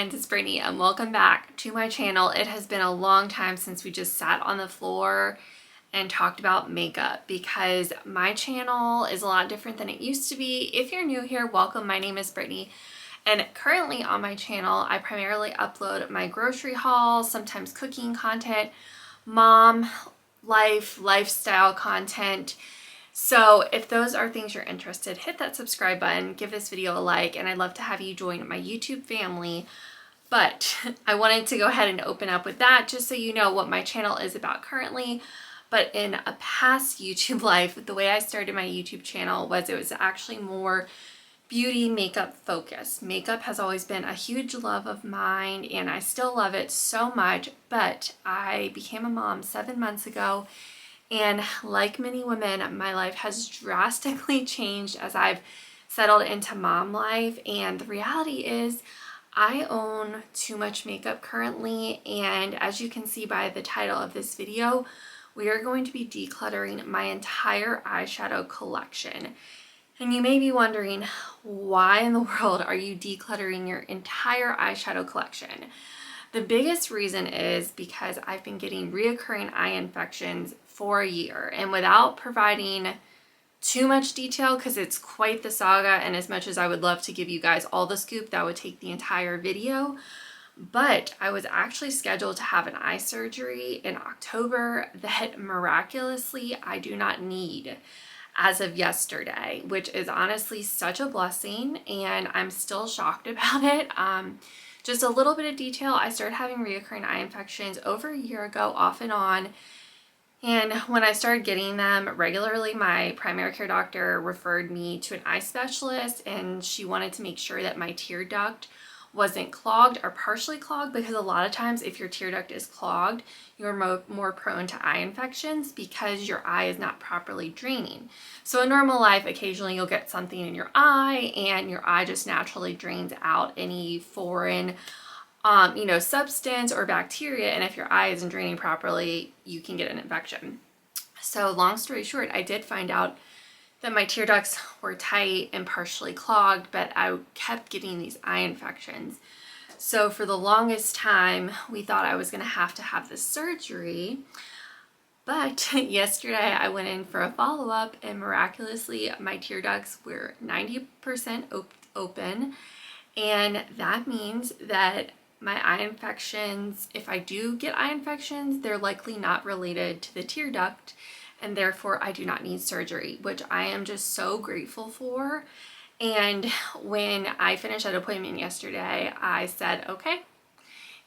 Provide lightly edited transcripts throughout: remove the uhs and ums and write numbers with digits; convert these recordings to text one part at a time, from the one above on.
friends, it's Brittany and welcome back to my channel. It has been a long time since we just sat on the floor and talked about makeup because my channel is a lot different than it used to be. If you're new here, welcome. My name is Brittany and currently on my channel I primarily upload my grocery hauls, sometimes cooking content, mom life, lifestyle content. So if those are things you're interested, hit that subscribe button, give this video a like, and I'd love to have you join my YouTube family. But I wanted to go ahead and open up with that just so you know what my channel is about currently. But in a past YouTube life, the way I started my YouTube channel was it was actually more beauty makeup focused. Makeup has always been a huge love of mine and I still love it so much, but I became a mom 7 months ago. And like many women, my life has drastically changed as I've settled into mom life. And the reality is I own too much makeup currently. And as you can see by the title of this video, we are going to be decluttering my entire eyeshadow collection. And you may be wondering, why in the world are you decluttering your entire eyeshadow collection? The biggest reason is because I've been getting reoccurring eye infections for a year, and without providing too much detail because it's quite the saga, and as much as I would love to give you guys all the scoop, that would take the entire video. But I was actually scheduled to have an eye surgery in October that miraculously I do not need as of yesterday, which is honestly such a blessing and I'm still shocked about it. Just a little bit of detail, I started having reoccurring eye infections over a year ago, off and on. And when I started getting them regularly, my primary care doctor referred me to an eye specialist, and she wanted to make sure that my tear duct wasn't clogged or partially clogged, because a lot of times if your tear duct is clogged, you're more prone to eye infections because your eye is not properly draining. So in normal life, occasionally you'll get something in your eye and your eye just naturally drains out any foreign substance or bacteria, and if your eye isn't draining properly, you can get an infection. So long story short, I did find out that my tear ducts were tight and partially clogged, but I kept getting these eye infections. So for the longest time, we thought I was gonna have to have this surgery. But yesterday I went in for a follow-up and miraculously my tear ducts were 90% open. And that means that my eye infections, if I do get eye infections, they're likely not related to the tear duct, and therefore I do not need surgery, which I am just so grateful for. And when I finished that appointment yesterday, I said, okay,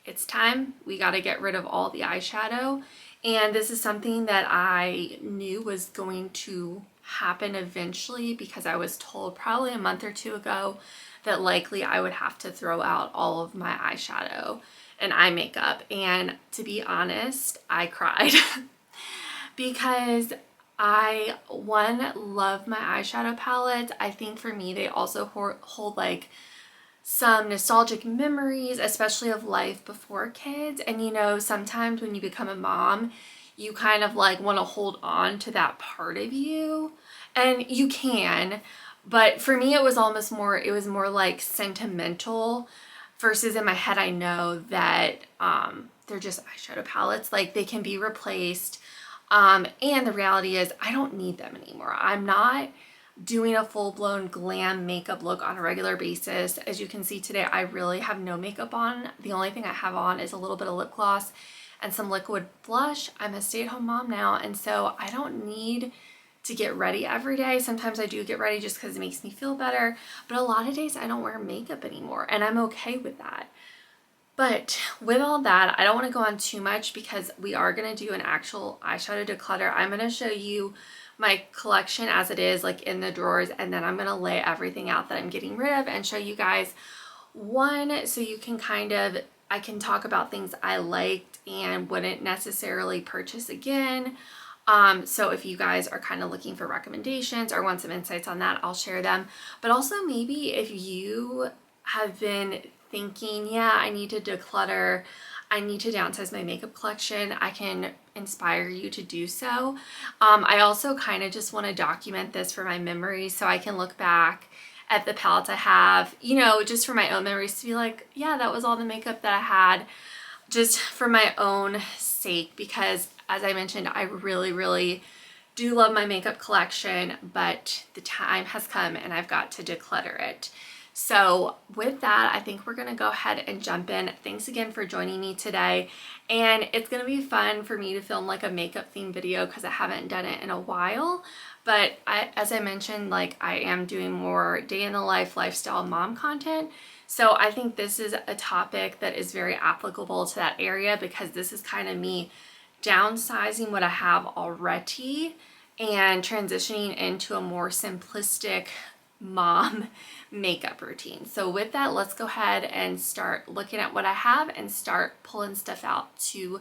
it's time. We got to get rid of all the eyeshadow. And this is something that I knew was going to happen eventually because I was told probably a month or two ago that likely I would have to throw out all of my eyeshadow and eye makeup. And to be honest, I cried because I, one, love my eyeshadow palettes. I think for me, they also hold like some nostalgic memories, especially of life before kids. And you know, sometimes when you become a mom, you kind of like want to hold on to that part of you, and you can. But for me, it was more like sentimental, versus in my head, I know that they're just eyeshadow palettes. Like they can be replaced. And the reality is I don't need them anymore. I'm not doing a full-blown glam makeup look on a regular basis. As you can see today, I really have no makeup on. The only thing I have on is a little bit of lip gloss and some liquid blush. I'm a stay-at-home mom now, and so I don't need to get ready every day. Sometimes I do get ready just because it makes me feel better, but a lot of days I don't wear makeup anymore, and I'm okay with that. But with all that, I don't want to go on too much because we are going to do an actual eyeshadow declutter. I'm going to show you my collection as it is, like in the drawers, and then I'm going to lay everything out that I'm getting rid of and show you guys one, so you can I can talk about things I liked and wouldn't necessarily purchase again. So if you guys are kind of looking for recommendations or want some insights on that, I'll share them. But also maybe if you have been thinking, yeah, I need to declutter, I need to downsize my makeup collection, I can inspire you to do so. I also kind of just want to document this for my memory so I can look back at the palettes I have, you know, just for my own memories, to be like, yeah, that was all the makeup that I had, just for my own sake, because as I mentioned, I really do love my makeup collection, but the time has come and I've got to declutter it. So with that, I think we're gonna go ahead and jump in. Thanks again for joining me today. And it's gonna be fun for me to film like a makeup themed video because I haven't done it in a while. But as I mentioned, like I am doing more day in the life, lifestyle, mom content. So I think this is a topic that is very applicable to that area because this is kind of me downsizing what I have already and transitioning into a more simplistic mom makeup routine. So with that, let's go ahead and start looking at what I have and start pulling stuff out to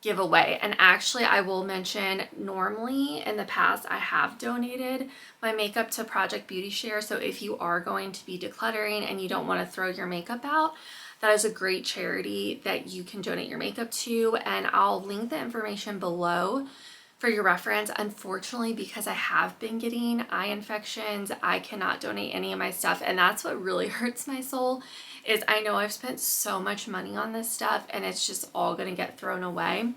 give away. And actually, I will mention, normally in the past I have donated my makeup to Project Beauty Share. So if you are going to be decluttering and you don't want to throw your makeup out, that is a great charity that you can donate your makeup to, and I'll link the information below for your reference. Unfortunately, because I have been getting eye infections, I cannot donate any of my stuff, and that's what really hurts my soul, is I know I've spent so much money on this stuff and it's just all gonna get thrown away.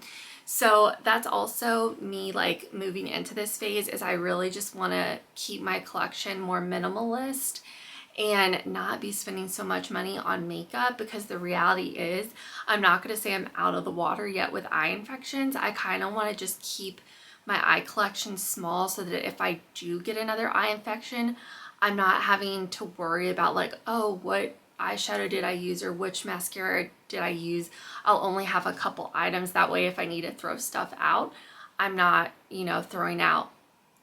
So that's also me like moving into this phase, is I really just want to keep my collection more minimalist and not be spending so much money on makeup, because the reality is I'm not going to say I'm out of the water yet with eye infections. I kind of want to just keep my eye collection small so that if I do get another eye infection, I'm not having to worry about like, oh, what eyeshadow did I use or which mascara did I use. I'll only have a couple items. That way if I need to throw stuff out, I'm not, you know, throwing out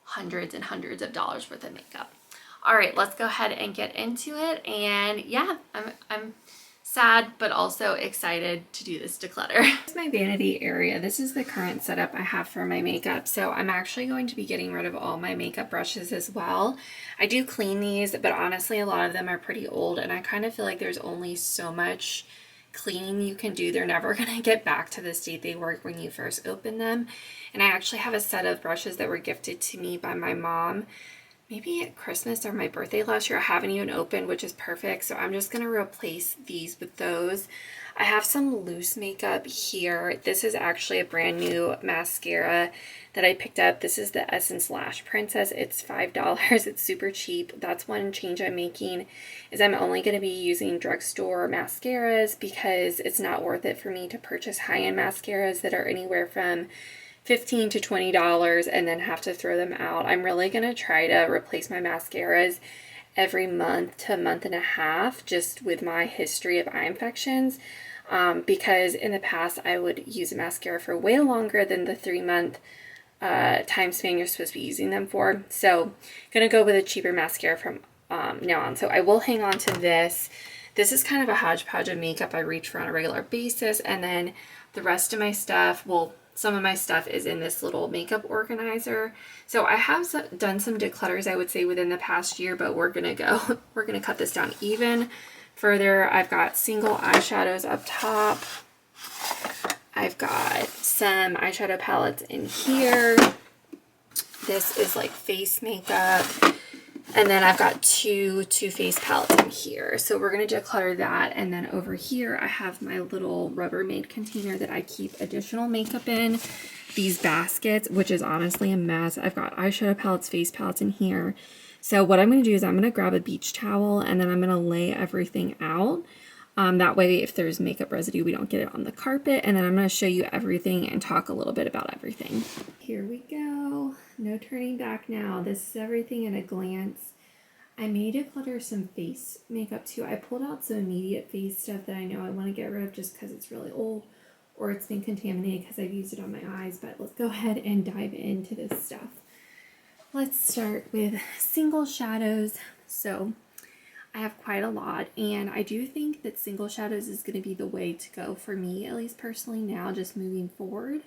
hundreds and hundreds of dollars worth of makeup. All right, let's go ahead and get into it. And yeah, I'm sad, but also excited to do this declutter. This is my vanity area. This is the current setup I have for my makeup. So I'm actually going to be getting rid of all my makeup brushes as well. I do clean these, but honestly, a lot of them are pretty old, and I kind of feel like there's only so much cleaning you can do. They're never going to get back to the state they were when you first open them. And I actually have a set of brushes that were gifted to me by my mom, maybe at Christmas or my birthday last year. I haven't even opened, which is perfect. So I'm just going to replace these with those. I have some loose makeup here. This is actually a brand new mascara that I picked up. This is the Essence Lash Princess. It's $5. It's super cheap. That's one change I'm making, is I'm only going to be using drugstore mascaras because it's not worth it for me to purchase high-end mascaras that are anywhere from $15 to $20 and then have to throw them out. I'm really going to try to replace my mascaras every month to a month and a half, just with my history of eye infections, because in the past I would use a mascara for way longer than the 3-month time span you're supposed to be using them for. So gonna go with a cheaper mascara from now on. So I will hang on to this. This is kind of a hodgepodge of makeup I reach for on a regular basis, and then the rest of my stuff, well, some of my stuff is in this little makeup organizer. So I have done some declutters, I would say, within the past year, but we're gonna cut this down even further. I've got single eyeshadows up top. I've got some eyeshadow palettes in here. This is like face makeup. And then I've got two Too Faced palettes in here. So we're going to declutter that. And then over here, I have my little Rubbermaid container that I keep additional makeup in. These baskets, which is honestly a mess. I've got eyeshadow palettes, face palettes in here. So what I'm going to do is I'm going to grab a beach towel and then I'm going to lay everything out. That way, if there's makeup residue, we don't get it on the carpet. And then I'm going to show you everything and talk a little bit about everything. Here we go. No turning back now. This is everything at a glance. I may declutter some face makeup too. I pulled out some immediate face stuff that I know I want to get rid of just because it's really old or it's been contaminated because I've used it on my eyes. But let's go ahead and dive into this stuff. Let's start with single shadows. So I have quite a lot, and I do think that single shadows is going to be the way to go for me, at least personally now, just moving forward,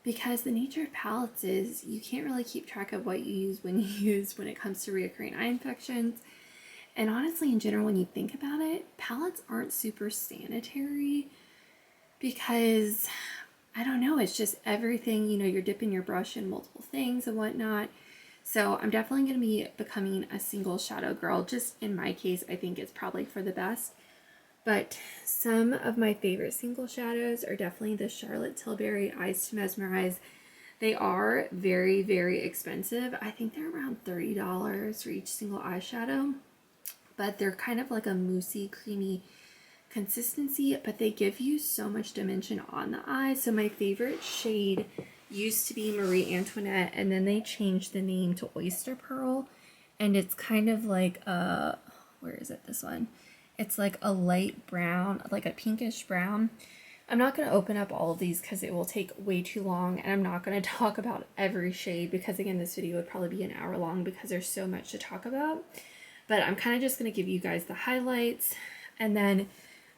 because the nature of palettes is you can't really keep track of what you use when it comes to reoccurring eye infections. And honestly, in general, when you think about it, palettes aren't super sanitary because, I don't know, it's just everything, you know, you're dipping your brush in multiple things and whatnot. So I'm definitely going to be becoming a single shadow girl. Just in my case, I think it's probably for the best. But some of my favorite single shadows are definitely the Charlotte Tilbury Eyes to Mesmerize. They are very, very expensive. I think they're around $30 for each single eyeshadow. But they're kind of like a moussey, creamy consistency, but they give you so much dimension on the eye. So my favorite shade used to be Marie Antoinette, and then they changed the name to Oyster Pearl, and it's kind of like a, where is it, this one? It's like a light brown, like a pinkish brown. I'm not going to open up all of these because it will take way too long, and I'm not going to talk about every shade because, again, this video would probably be an hour long because there's so much to talk about. But I'm kind of just going to give you guys the highlights. And then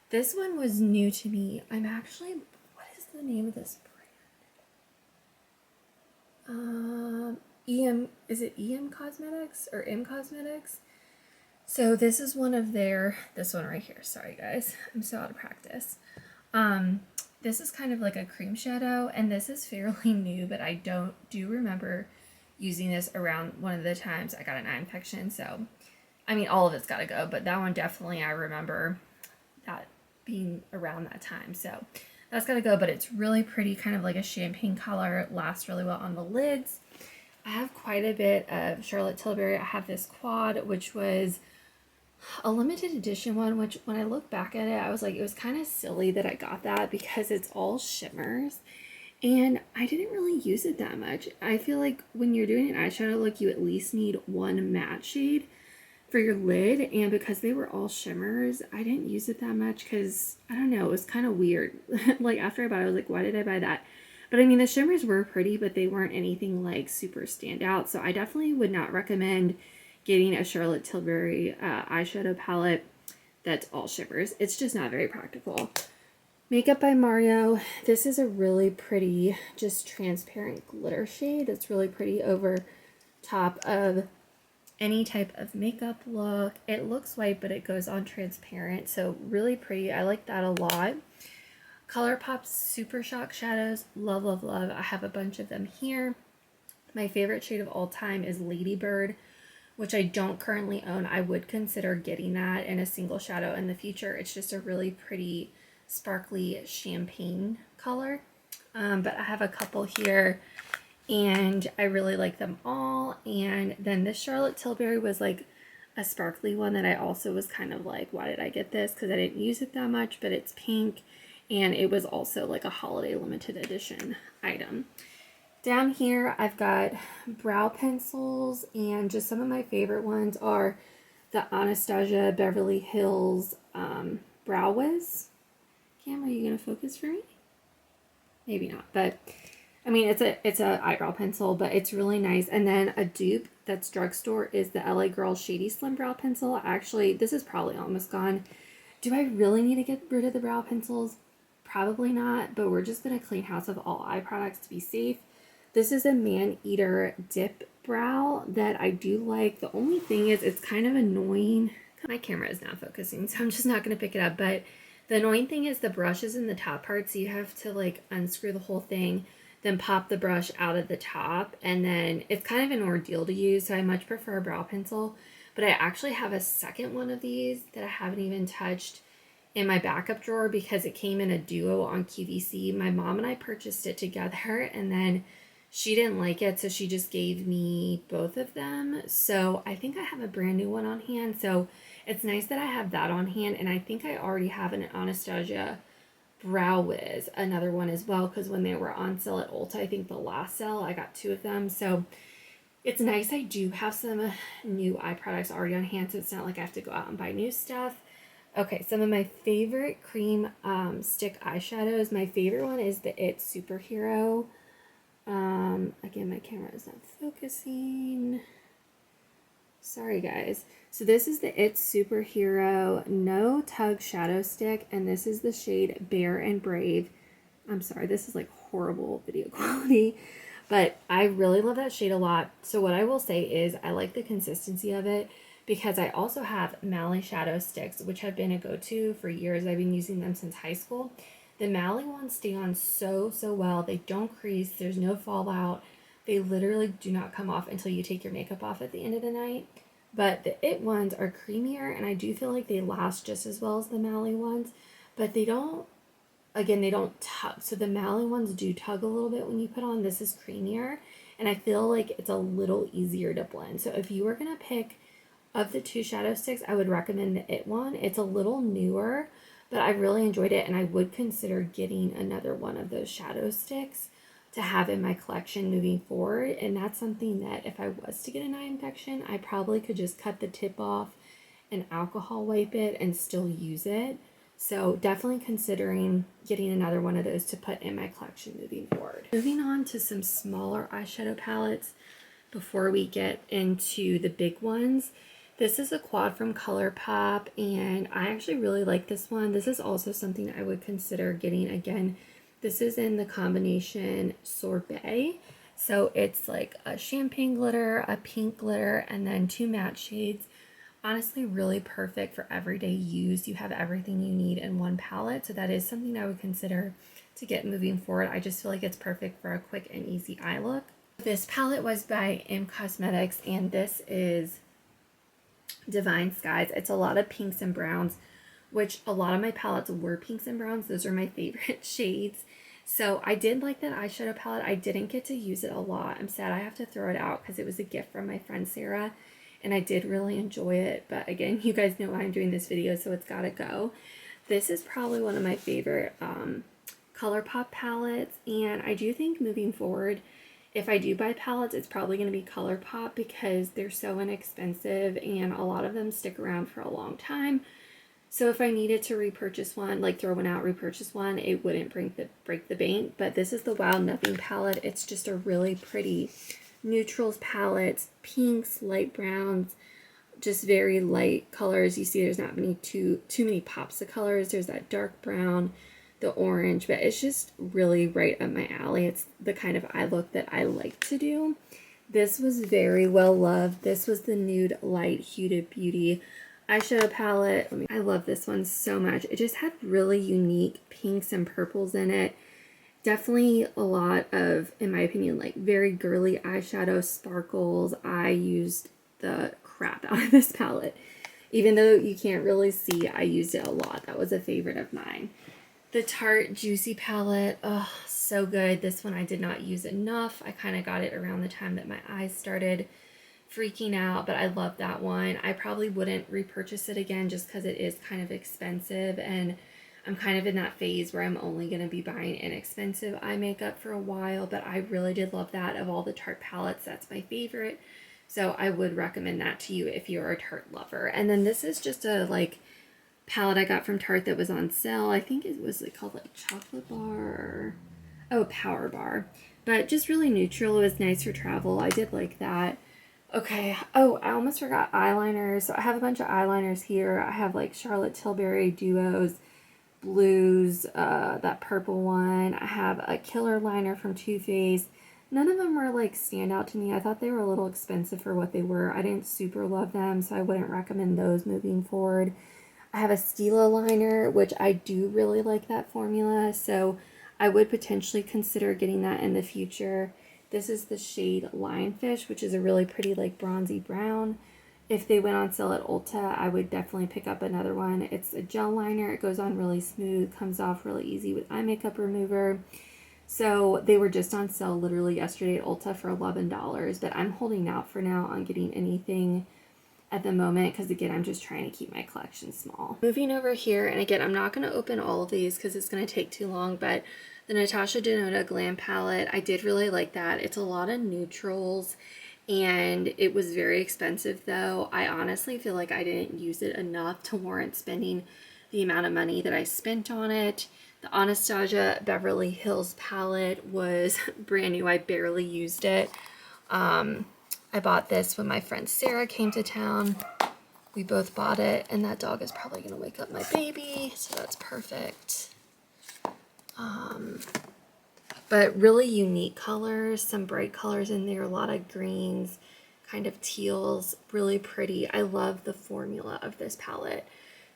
this one was new to me. I'm actually, what is the name of this brand? Is it EM Cosmetics or M Cosmetics? So this is one of their, this one right here. Sorry guys, I'm so out of practice. This is kind of like a cream shadow, and this is fairly new, but I do remember using this around one of the times I got an eye infection. So, I mean, all of it's got to go, but that one definitely I remember that being around that time. So that's got to go, but it's really pretty, kind of like a champagne color. It lasts really well on the lids. I have quite a bit of Charlotte Tilbury. I have this quad, which was a limited edition one, which when I look back at it, I was like, it was kind of silly that I got that because it's all shimmers and I didn't really use it that much. I feel like when you're doing an eyeshadow look, you at least need one matte shade for your lid, and because they were all shimmers, I didn't use it that much because, I don't know, it was kind of weird. Like after I bought it, I was like, why did I buy that? But I mean, the shimmers were pretty, but they weren't anything like super standout, so I definitely would not recommend getting a Charlotte Tilbury eyeshadow palette that's all shimmers. It's just not very practical. Makeup by Mario. This is a really pretty, just transparent glitter shade. It's really pretty over top of any type of makeup look. It looks white, but it goes on transparent, so really pretty. I like that a lot. ColourPop Super Shock Shadows. Love, love, love. I have a bunch of them here. My favorite shade of all time is Ladybird, which I don't currently own. I would consider getting that in a single shadow in the future. It's just a really pretty sparkly champagne color. But I have a couple here and I really like them all. And then this Charlotte Tilbury was like a sparkly one that I also was kind of like, why did I get this? Because I didn't use it that much, but it's pink and it was also like a holiday limited edition item. Down here I've got brow pencils, and just some of my favorite ones are the Anastasia Beverly Hills Brow Wiz. Cam, are you gonna focus for me? Maybe not, but I mean, it's a eyebrow pencil, but it's really nice. And then a dupe that's drugstore is the LA Girl Shady Slim Brow Pencil. Actually, this is probably almost gone. Do I really need to get rid of the brow pencils? Probably not, but we're just going to clean house of all eye products to be safe. This is a Man-Eater Dip Brow that I do like. The only thing is it's kind of annoying. My camera is not focusing, so I'm just not going to pick it up. But the annoying thing is the brush is in the top part, so you have to like unscrew the whole thing, then pop the brush out of the top, and then it's kind of an ordeal to use, so I much prefer a brow pencil. But I actually have a second one of these that I haven't even touched in my backup drawer because it came in a duo on QVC. My mom and I purchased it together, and then she didn't like it, so she just gave me both of them. So I think I have a brand new one on hand, so it's nice that I have that on hand. And I think I already have an Anastasia Brow Wiz, another one as well, because when they were on sale at Ulta, I think the last sale, I got two of them. So it's nice I do have some new eye products already on hand, so it's not like I have to go out and buy new stuff. Okay, some of my favorite cream stick eyeshadows. My favorite one is the It Superhero. Again, my camera is not focusing. Sorry, guys. So this is the It Superhero No Tug Shadow Stick, and this is the shade Bare and Brave. I'm sorry, this is like horrible video quality, but I really love that shade a lot. So what I will say is I like the consistency of it, because I also have Mally shadow sticks, which have been a go-to for years. I've been using them since high school. The Mally ones stay on so well. They don't crease. There's no fallout. They literally do not come off until you take your makeup off at the end of the night. But the It ones are creamier, and I do feel like they last just as well as the Mally ones, but they don't, again, they don't tug. So the Mally ones do tug a little bit when you put on. This is creamier, and I feel like it's a little easier to blend. So if you were going to pick of the 2 shadow sticks, I would recommend the It one. It's a little newer, but I really enjoyed it, and I would consider getting another one of those shadow sticks to have in my collection moving forward. And that's something that if I was to get an eye infection, I probably could just cut the tip off and alcohol wipe it and still use it. So definitely considering getting another one of those to put in my collection moving forward. Moving on to some smaller eyeshadow palettes before we get into the big ones. This is a quad from ColourPop, and I actually really like this one. This is also something I would consider getting again. This is in the combination Sorbet. So it's like a champagne glitter, a pink glitter, and then 2 matte shades. Honestly, really perfect for everyday use. You have everything you need in one palette. So that is something I would consider to get moving forward. I just feel like it's perfect for a quick and easy eye look. This palette was by M Cosmetics, and this is Divine Skies. It's a lot of pinks and browns, which a lot of my palettes were pinks and browns. Those are my favorite shades. So I did like that eyeshadow palette. I didn't get to use it a lot. I'm sad I have to throw it out because it was a gift from my friend Sarah, and I did really enjoy it. But again, you guys know why I'm doing this video, so it's gotta go. This is probably one of my favorite ColourPop palettes, and I do think moving forward, if I do buy palettes, it's probably going to be ColourPop because they're so inexpensive and a lot of them stick around for a long time. So if I needed to repurchase one, like throw one out, repurchase one, it wouldn't break the bank. But this is the Wild Nothing palette. It's just a really pretty neutrals palette, pinks, light browns, just very light colors. You see there's not too many pops of colors. There's that dark brown, the orange, but it's just really right up my alley. It's the kind of eye look that I like to do. This was very well loved. This was the Nude Light Hued Beauty eyeshadow palette. I love this one so much. It just had really unique pinks and purples in it. Definitely a lot of, in my opinion, like very girly eyeshadow sparkles. I used the crap out of this palette. Even though you can't really see, I used it a lot. That was a favorite of mine. The Tarte Juicy palette, oh, so good. This one I did not use enough. I kind of got it around the time that my eyes started freaking out, but I love that one. I probably wouldn't repurchase it again just because it is kind of expensive, and I'm kind of in that phase where I'm only going to be buying inexpensive eye makeup for a while, but I really did love that. Of all the Tarte palettes, that's my favorite. So I would recommend that to you if you're a Tarte lover. And then this is just a like palette I got from Tarte that was on sale. I think it was called like Chocolate Bar or, oh, Power Bar. But just really neutral. It was nice for travel. I did like that. Okay. Oh, I almost forgot eyeliners. So I have a bunch of eyeliners here. I have like Charlotte Tilbury Duos, blues, that purple one. I have a killer liner from Too Faced. None of them were like stand out to me. I thought they were a little expensive for what they were. I didn't super love them, so I wouldn't recommend those moving forward. I have a Stila liner, which I do really like that formula, so I would potentially consider getting that in the future. This is the shade Lionfish, which is a really pretty like bronzy brown. If they went on sale at Ulta, I would definitely pick up another one. It's a gel liner. It goes on really smooth, comes off really easy with eye makeup remover. So they were just on sale literally yesterday at Ulta for $11, but I'm holding out for now on getting anything at the moment because again, I'm just trying to keep my collection small. Moving over here, and again, I'm not going to open all of these because it's going to take too long, but the Natasha Denona Glam Palette, I did really like that. It's a lot of neutrals, and it was very expensive though. I honestly feel like I didn't use it enough to warrant spending the amount of money that I spent on it. The Anastasia Beverly Hills palette was brand new. I barely used it. I bought this when my friend Sarah came to town. We both bought it, and that dog is probably going to wake up my baby, so that's perfect. But really unique colors, some bright colors in there, a lot of greens, kind of teals, really pretty. I love the formula of this palette.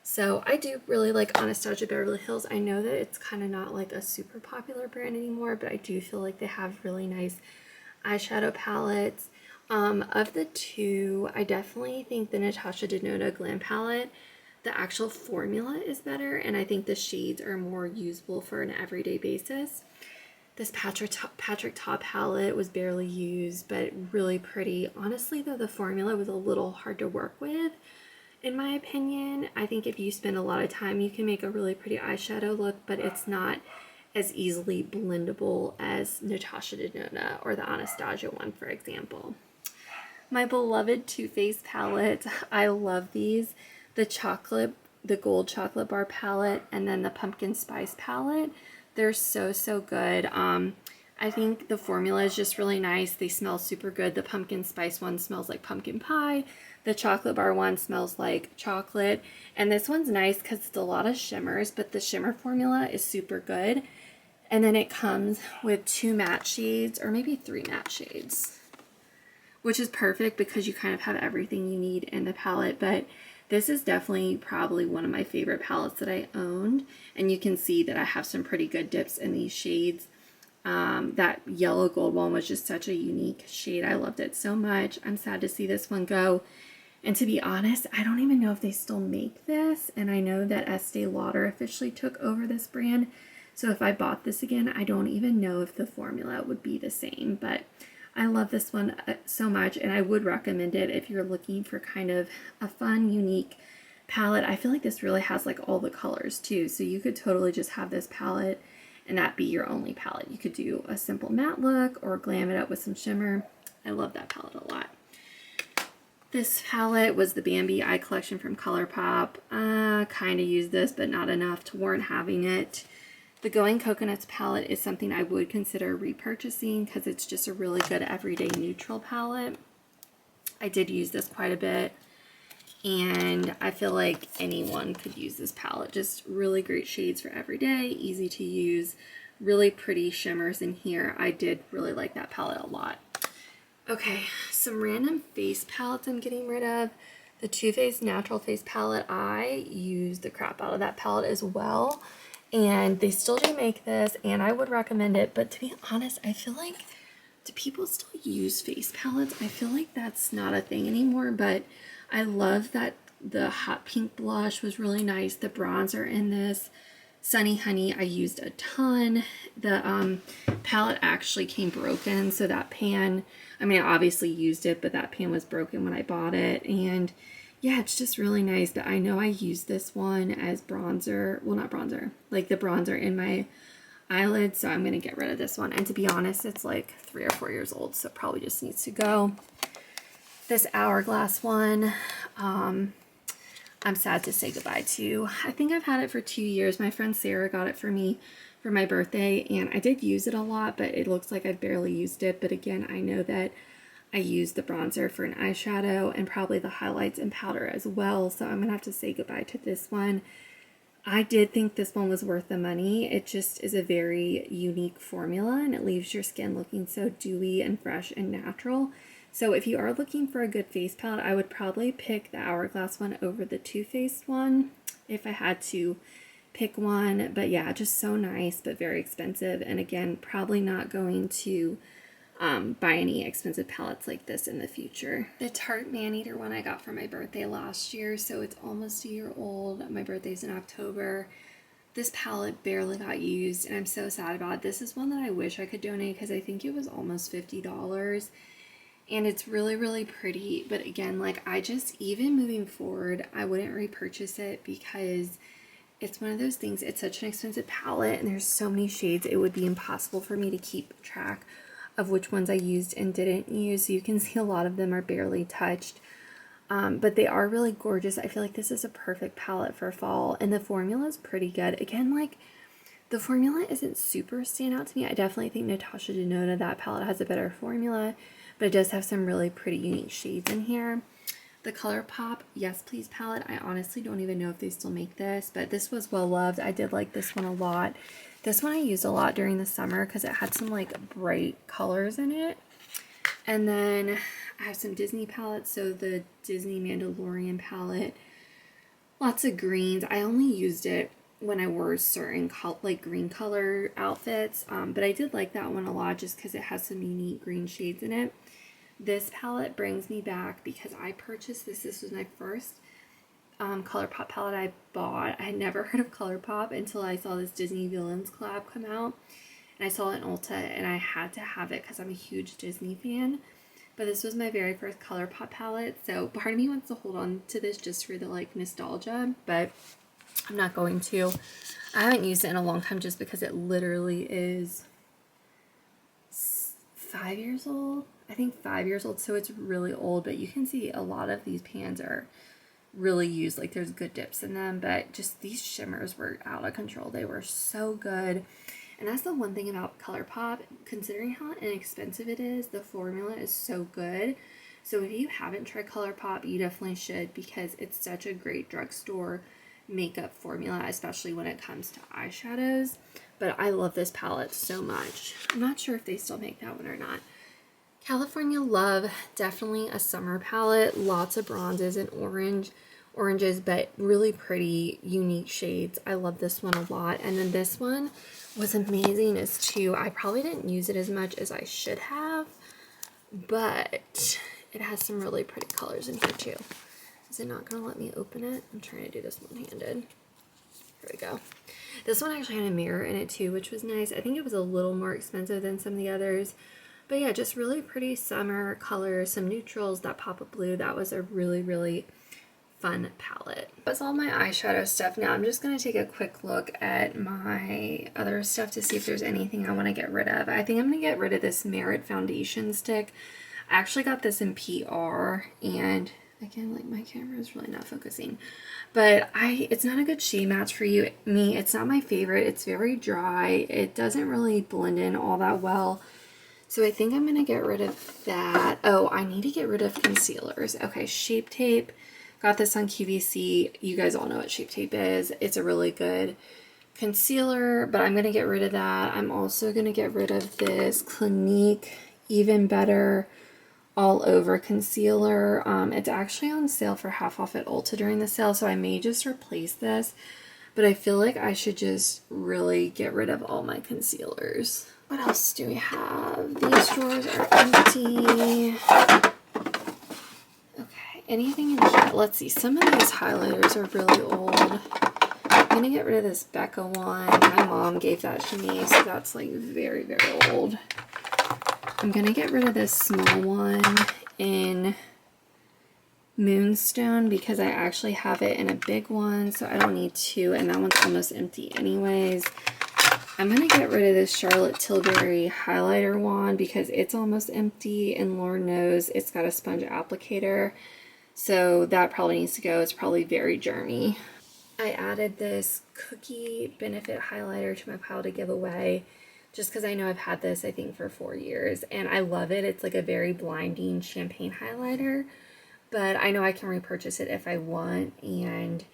So I do really like Anastasia Beverly Hills. I know that it's kind of not like a super popular brand anymore, but I do feel like they have really nice eyeshadow palettes. Of the two, I definitely think the Natasha Denona Glam palette, the actual formula is better, and I think the shades are more usable for an everyday basis. This Patrick Top palette was barely used, but really pretty. Honestly, though, the formula was a little hard to work with, in my opinion. I think if you spend a lot of time, you can make a really pretty eyeshadow look, but it's not as easily blendable as Natasha Denona or the Anastasia one, for example. My beloved Too Faced palette. I love these. The gold chocolate bar palette, and then the pumpkin spice palette. They're so, so good. I think the formula is just really nice. They smell super good. The pumpkin spice one smells like pumpkin pie. The chocolate bar one smells like chocolate. And this one's nice because it's a lot of shimmers, but the shimmer formula is super good. And then it comes with 2 matte shades, or maybe 3 matte shades, which is perfect because you kind of have everything you need in the palette. But this is definitely probably one of my favorite palettes that I owned. And you can see that I have some pretty good dips in these shades. That yellow gold one was just such a unique shade. I loved it so much. I'm sad to see this one go. And to be honest, I don't even know if they still make this. And I know that Estee Lauder officially took over this brand. So if I bought this again, I don't even know if the formula would be the same. But I love this one so much, and I would recommend it if you're looking for kind of a fun, unique palette. I feel like this really has like all the colors too. So you could totally just have this palette and that be your only palette. You could do a simple matte look or glam it up with some shimmer. I love that palette a lot. This palette was the Bambi Eye Collection from ColourPop. Kind of used this, but not enough to warrant having it. The Going Coconuts palette is something I would consider repurchasing because it's just a really good everyday neutral palette. I did use this quite a bit, and I feel like anyone could use this palette. Just really great shades for everyday, easy to use, really pretty shimmers in here. I did really like that palette a lot. Okay, some random face palettes I'm getting rid of. The Too Faced Natural Face palette, I used the crap out of that palette as well. And they still do make this, and I would recommend it. But to be honest, I feel like, do people still use face palettes? I feel like that's not a thing anymore, but I love that the hot pink blush was really nice. The bronzer in this, Sunny Honey, I used a ton. The palette actually came broken, so that pan, I mean, I obviously used it, but that pan was broken when I bought it. And yeah, it's just really nice. But I know I used this one as bronzer. Well, not bronzer. Like the bronzer in my eyelids. So I'm going to get rid of this one. And to be honest, it's like 3 or 4 years old. So it probably just needs to go. This Hourglass one, I'm sad to say goodbye to. I think I've had it for 2 years. My friend Sarah got it for me for my birthday. And I did use it a lot, but it looks like I've barely used it. But again, I know that I used the bronzer for an eyeshadow and probably the highlights and powder as well. So I'm going to have to say goodbye to this one. I did think this one was worth the money. It just is a very unique formula, and it leaves your skin looking so dewy and fresh and natural. So if you are looking for a good face palette, I would probably pick the Hourglass one over the Too Faced one if I had to pick one. But yeah, just so nice, but very expensive. And again, probably not going to buy any expensive palettes like this in the future. The Tarte Maneater one I got for my birthday last year, so it's almost a year old. My birthday's in October. This palette barely got used, and I'm so sad about it. This is one that I wish I could donate because I think it was almost $50. And it's really, really pretty. But again, like, I just, even moving forward, I wouldn't repurchase it because it's one of those things. It's such an expensive palette, and there's so many shades. It would be impossible for me to keep track of which ones I used and didn't use. So you can see a lot of them are barely touched. But they are really gorgeous. I feel like this is a perfect palette for fall, and the formula is pretty good. Again, like, the formula isn't super standout to me. I definitely think Natasha Denona, that palette, has a better formula, but it does have some really pretty unique shades in here. The ColourPop Yes Please palette, I honestly don't even know if they still make this, but this was well loved. I did like this one a lot. This one I used a lot during the summer because it had some like bright colors in it. And then I have some Disney palettes. So the Disney Mandalorian palette, lots of greens. I only used it when I wore certain like green color outfits, but I did like that one a lot just because it has some unique green shades in it. This palette brings me back because I purchased this. This was my first ColourPop palette I bought. I had never heard of ColourPop until I saw this Disney Villains collab come out, and I saw it in Ulta, and I had to have it because I'm a huge Disney fan. But this was my very first ColourPop palette, so part of me wants to hold on to this just for the like nostalgia, but I'm not going to. I haven't used it in a long time just because it literally is 5 years old. I think 5 years old, so it's really old, but you can see a lot of these pans are really used. Like there's good dips in them, but just these shimmers were out of control. They were so good. And that's the one thing about ColourPop, considering how inexpensive it is, the formula is so good. So if you haven't tried ColourPop, you definitely should, because it's such a great drugstore makeup formula, especially when it comes to eyeshadows. But I love this palette so much. I'm not sure if they still make that one or not. California Love, definitely a summer palette. Lots of bronzes and oranges, but really pretty, unique shades. I love this one a lot. And then this one was amazing as too. I probably didn't use it as much as I should have, but it has some really pretty colors in here too. Is it not going to let me open it? I'm trying to do this one-handed. Here we go. This one actually had a mirror in it too, which was nice. I think it was a little more expensive than some of the others. But yeah, just really pretty summer colors, some neutrals, that pop of blue. That was a really, really fun palette. That's all my eyeshadow stuff. Now I'm just going to take a quick look at my other stuff to see if there's anything I want to get rid of. I think I'm going to get rid of this Merit foundation stick. I actually got this in PR, and again, like my camera is really not focusing, but it's not a good shade match for me. It's not my favorite. It's very dry. It doesn't really blend in all that well. So I think I'm going to get rid of that. Oh, I need to get rid of concealers. Okay, Shape Tape. Got this on QVC. You guys all know what Shape Tape is. It's a really good concealer, but I'm going to get rid of that. I'm also going to get rid of this Clinique Even Better All Over Concealer. It's actually on sale for half off at Ulta during the sale, so I may just replace this. But I feel like I should just really get rid of all my concealers. What else do we have? These drawers are empty. Okay, anything in here? Let's see. Some of these highlighters are really old. I'm going to get rid of this Becca one. My mom gave that to me, so that's like very, very old. I'm going to get rid of this small one in Moonstone because I actually have it in a big one, so I don't need two, and that one's almost empty anyways. I'm going to get rid of this Charlotte Tilbury highlighter wand because it's almost empty, and Lord knows it's got a sponge applicator, so that probably needs to go. It's probably very germy. I added this Cookie Benefit highlighter to my pile to give away just because I know I've had this, I think, for 4 years, and I love it. It's like a very blinding champagne highlighter, but I know I can repurchase it if I want, and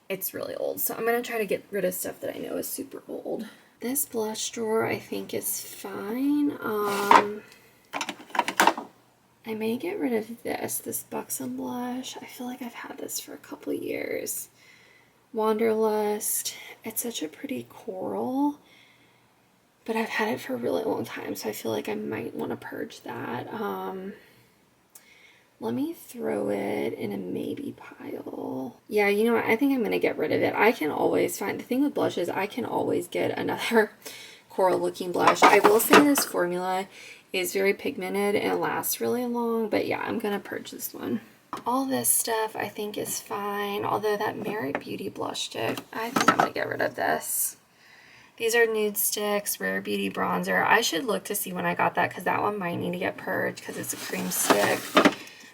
it's really old, so I'm going to try to get rid of stuff that I know is super old. This blush drawer I think is fine. I may get rid of this Buxom blush. I feel like I've had this for a couple years. Wanderlust. It's such a pretty coral, but I've had it for a really long time, so I feel like I might want to purge that. Let me throw it in a maybe pile. Yeah, you know what? I think I'm going to get rid of it. I can always find, the thing with blushes, I can always get another coral looking blush. I will say this formula is very pigmented and it lasts really long, but yeah, I'm going to purge this one. All this stuff I think is fine, although that Merit Beauty blush stick, I think I'm going to get rid of this. These are nude sticks, Rare Beauty bronzer. I should look to see when I got that because that one might need to get purged because it's a cream stick.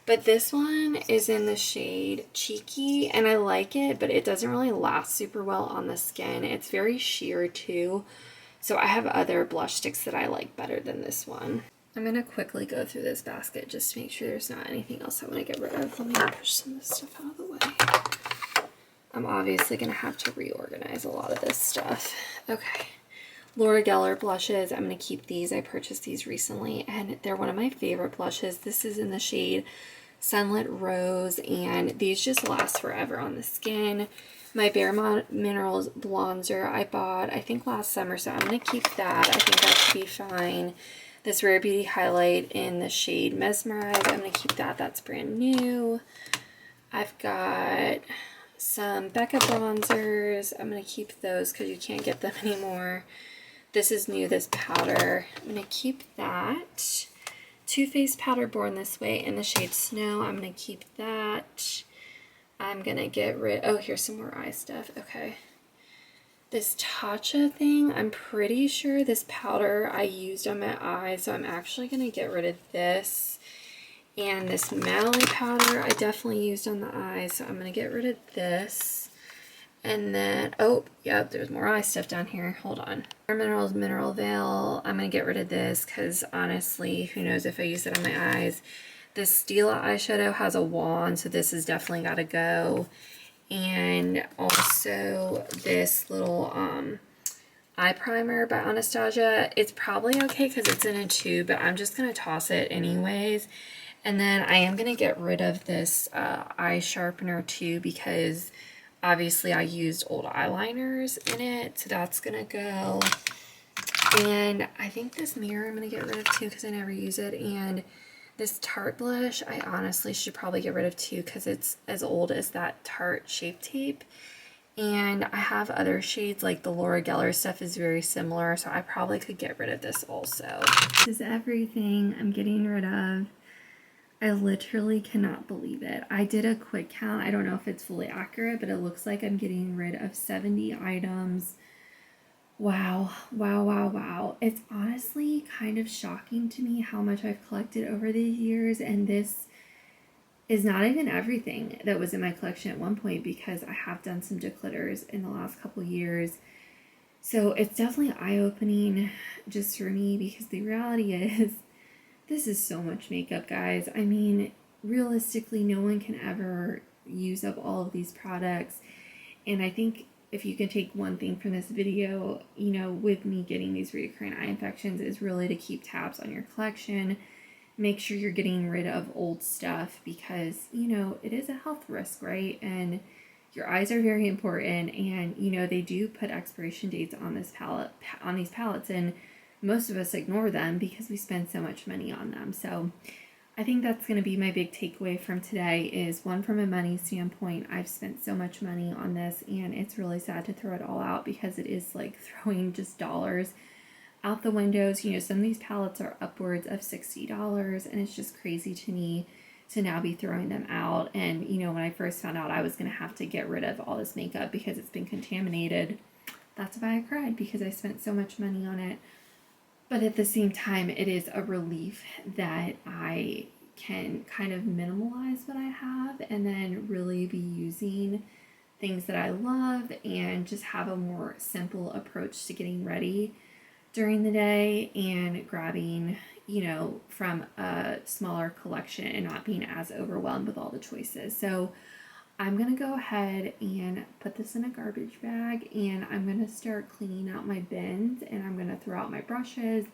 But this one is in the shade Cheeky, and I like it, but it doesn't really last super well on the skin. It's very sheer too, so I have other blush sticks that I like better than this one. I'm going to quickly go through this basket just to make sure there's not anything else I want to get rid of. Let me push some of this stuff out of the way. I'm obviously going to have to reorganize a lot of this stuff. Okay. Laura Geller blushes. I'm going to keep these. I purchased these recently, and they're one of my favorite blushes. This is in the shade Sunlit Rose, and these just last forever on the skin. my Bare Minerals bronzer I bought, I think last summer, so I'm going to keep that. I think that should be fine. This Rare Beauty highlight in the shade Mesmerize, I'm going to keep that. That's brand new. I've got some Becca bronzers. I'm going to keep those because you can't get them anymore. This is new, this powder. I'm going to keep that. Too Faced powder Born This Way in the shade Snow. I'm going to keep that. I'm going to get rid... Oh, here's some more eye stuff. Okay. This Tatcha thing, I'm pretty sure this powder I used on my eyes, so I'm actually going to get rid of this. And this Mally powder I definitely used on the eyes, so I'm going to get rid of this. And then, oh, yep, there's more eye stuff down here. Hold on. Minerals Mineral Veil. I'm going to get rid of this because honestly, who knows if I use it on my eyes. This Stila eyeshadow has a wand, so this has definitely got to go. And also this little eye primer by Anastasia. It's probably okay because it's in a tube, but I'm just going to toss it anyways. And then I am going to get rid of this eye sharpener too because obviously I used old eyeliners in it, so that's going to go. And I think this mirror I'm going to get rid of too because I never use it. And this Tarte blush I honestly should probably get rid of too because it's as old as that Tarte Shape Tape. And I have other shades, like the Laura Geller stuff is very similar, so I probably could get rid of this also. This is everything I'm getting rid of. I literally cannot believe it. I did a quick count. I don't know if it's fully accurate, but it looks like I'm getting rid of 70 items. Wow, wow, wow, wow. It's honestly kind of shocking to me how much I've collected over the years, and this is not even everything that was in my collection at one point because I have done some declutters in the last couple years. So it's definitely eye-opening just for me because the reality is this is so much makeup, guys. I mean, realistically, no one can ever use up all of these products. And I think if you can take one thing from this video, you know, with me getting these recurrent eye infections is really to keep tabs on your collection. Make sure you're getting rid of old stuff because, you know, it is a health risk, right? And your eyes are very important, and, you know, they do put expiration dates on this palette, on these palettes, and most of us ignore them because we spend so much money on them. So I think that's going to be my big takeaway from today is, one, from a money standpoint, I've spent so much money on this and it's really sad to throw it all out because it is like throwing just dollars out the windows. You know, some of these palettes are upwards of $60 and it's just crazy to me to now be throwing them out. And, you know, when I first found out I was going to have to get rid of all this makeup because it's been contaminated, that's why I cried, because I spent so much money on it. But at the same time, it is a relief that I can kind of minimalize what I have and then really be using things that I love and just have a more simple approach to getting ready during the day and grabbing, you know, from a smaller collection and not being as overwhelmed with all the choices. So I'm going to go ahead and put this in a garbage bag, and I'm going to start cleaning out my bins, and I'm going to throw out my brushes.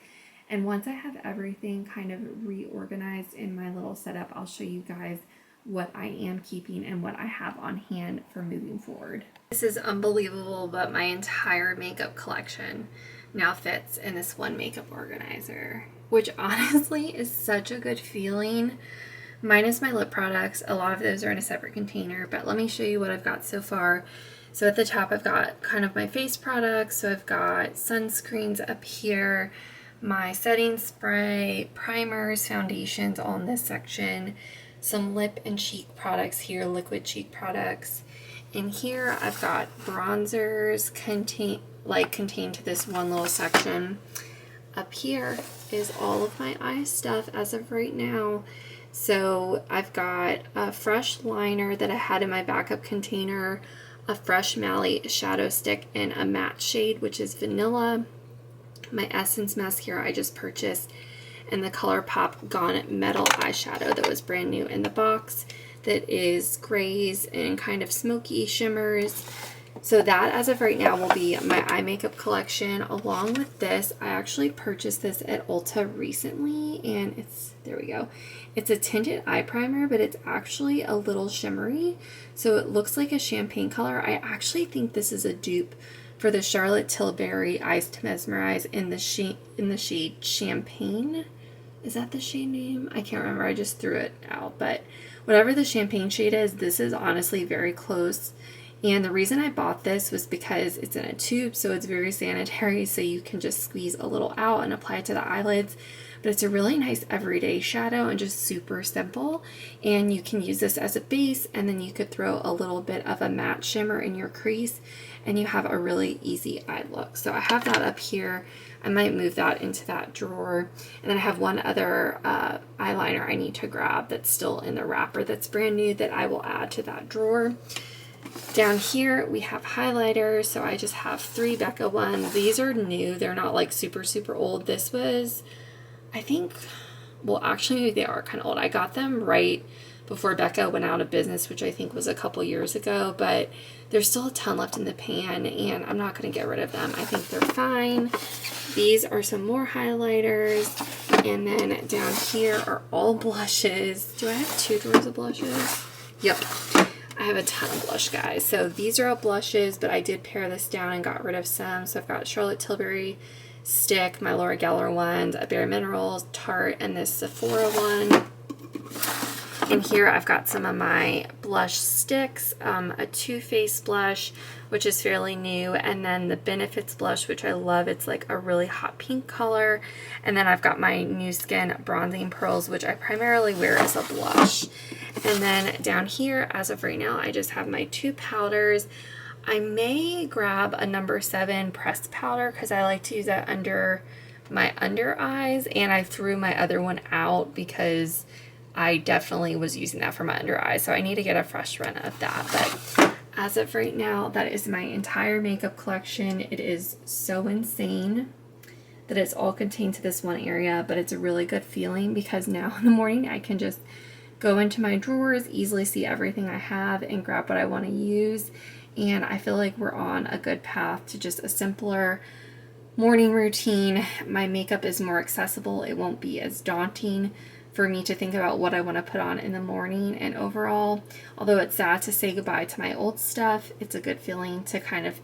And once I have everything kind of reorganized in my little setup, I'll show you guys what I am keeping and what I have on hand for moving forward. This is unbelievable, but my entire makeup collection now fits in this one makeup organizer, which honestly is such a good feeling. Minus my lip products, a lot of those are in a separate container, but let me show you what I've got so far. So at the top I've got kind of my face products, so I've got sunscreens up here, my setting spray, primers, foundations all in this section, some lip and cheek products here, liquid cheek products. In here I've got bronzers contained to this one little section. Up here is all of my eye stuff as of right now. So I've got a fresh liner that I had in my backup container, a fresh Mally shadow stick in a matte shade, which is vanilla, my Essence mascara I just purchased, and the ColourPop Gone Metal eyeshadow that was brand new in the box that is grays and kind of smoky shimmers. So that, as of right now, will be my eye makeup collection. Along with this, I actually purchased this at Ulta recently, and there we go. It's a tinted eye primer, but it's actually a little shimmery. So it looks like a champagne color. I actually think this is a dupe for the Charlotte Tilbury Eyes to Mesmerize in the shade Champagne. Is that the shade name? I can't remember. I just threw it out. But whatever the champagne shade is, this is honestly very close. And the reason I bought this was because it's in a tube, so it's very sanitary, so you can just squeeze a little out and apply it to the eyelids. But it's a really nice everyday shadow and just super simple. And you can use this as a base, and then you could throw a little bit of a matte shimmer in your crease, and you have a really easy eye look. So I have that up here. I might move that into that drawer. And then I have one other eyeliner I need to grab that's still in the wrapper that's brand new that I will add to that drawer. Down here we have highlighters, so I just have 3 Becca ones. These are new, they're not like super old. This was, I think, well actually maybe they are kind of old. I got them right before Becca went out of business, which I think was a couple years ago, but there's still a ton left in the pan and I'm not going to get rid of them. I think they're fine. These are some more highlighters, and then down here are all blushes. Do I have 2 drawers of blushes? Yep. I have a ton of blush, guys. So these are all blushes, but I did pare this down and got rid of some. So I've got Charlotte Tilbury stick, my Laura Geller ones, a Bare Minerals, Tarte, and this Sephora one. And here I've got some of my blush sticks, a Too Faced blush, which is fairly new, and then the Benefits blush, which I love. It's like a really hot pink color. And then I've got my New Skin Bronzing Pearls, which I primarily wear as a blush. And then down here, as of right now, I just have my 2 powders. I may grab a number 7 pressed powder because I like to use that under my under eyes, and I threw my other one out because I definitely was using that for my under eyes, so I need to get a fresh run of that. But as of right now, that is my entire makeup collection. It is so insane that it's all contained to this one area, but it's a really good feeling because now in the morning I can just go into my drawers, easily see everything I have, and grab what I want to use. And I feel like we're on a good path to just a simpler morning routine. My makeup is more accessible. It won't be as daunting for me to think about what I want to put on in the morning. And overall, although it's sad to say goodbye to my old stuff, it's a good feeling to kind of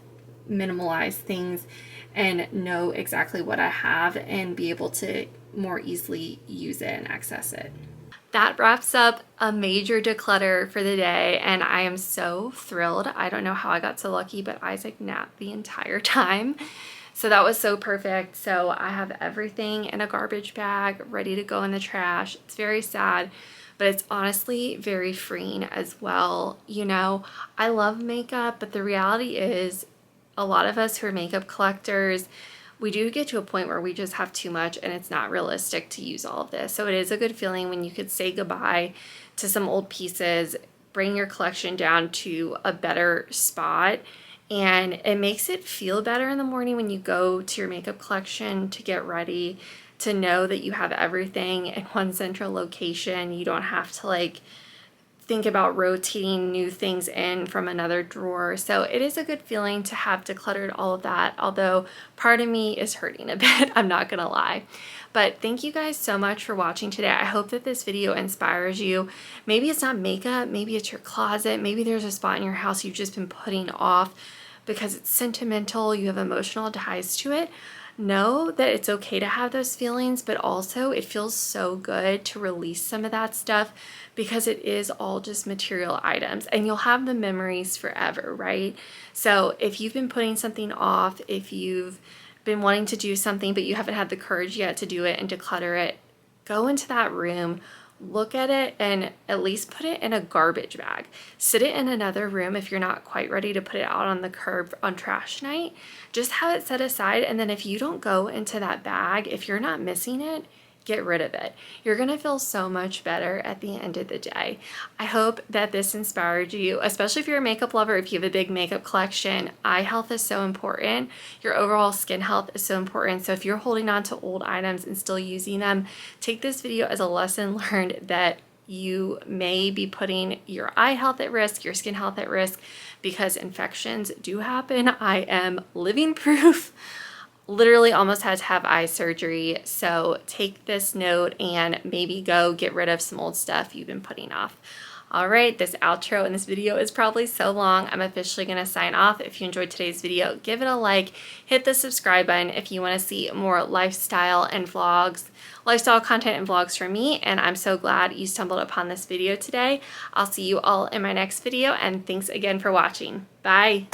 minimalize things and know exactly what I have and be able to more easily use it and access it. That wraps up a major declutter for the day, and I am so thrilled. I don't know how I got so lucky, but Isaac napped the entire time. So that was so perfect. So I have everything in a garbage bag ready to go in the trash. It's very sad, but it's honestly very freeing as well. You know, I love makeup, but the reality is a lot of us who are makeup collectors, we do get to a point where we just have too much and it's not realistic to use all of this. So it is a good feeling when you could say goodbye to some old pieces, bring your collection down to a better spot, and it makes it feel better in the morning when you go to your makeup collection to get ready, to know that you have everything in one central location. You don't have to like think about rotating new things in from another drawer. So it is a good feeling to have decluttered all of that, although part of me is hurting a bit, I'm not gonna lie. But thank you guys so much for watching today. I hope that this video inspires you. Maybe it's not makeup, maybe it's your closet, maybe there's a spot in your house you've just been putting off because it's sentimental, you have emotional ties to it. Know that it's okay to have those feelings, but also it feels so good to release some of that stuff because it is all just material items and you'll have the memories forever, right? So if you've been putting something off, if you've been wanting to do something but you haven't had the courage yet to do it and declutter it, go into that room, look at it, and at least put it in a garbage bag. Sit it in another room if you're not quite ready to put it out on the curb on trash night. Just have it set aside, and then if you don't go into that bag, if you're not missing it, get rid of it. You're gonna feel so much better at the end of the day. I hope that this inspired you, especially if you're a makeup lover, if you have a big makeup collection. Eye health is so important. Your overall skin health is so important. So if you're holding on to old items and still using them, take this video as a lesson learned that you may be putting your eye health at risk, your skin health at risk, because infections do happen. I am living proof. Literally almost had to have eye surgery. So take this note and maybe go get rid of some old stuff you've been putting off. All right, this outro in this video is probably so long. I'm officially going to sign off. If you enjoyed today's video, give it a like, hit the subscribe button if you want to see more lifestyle and vlogs, lifestyle content and vlogs from me. And I'm so glad you stumbled upon this video today. I'll see you all in my next video, and thanks again for watching. Bye.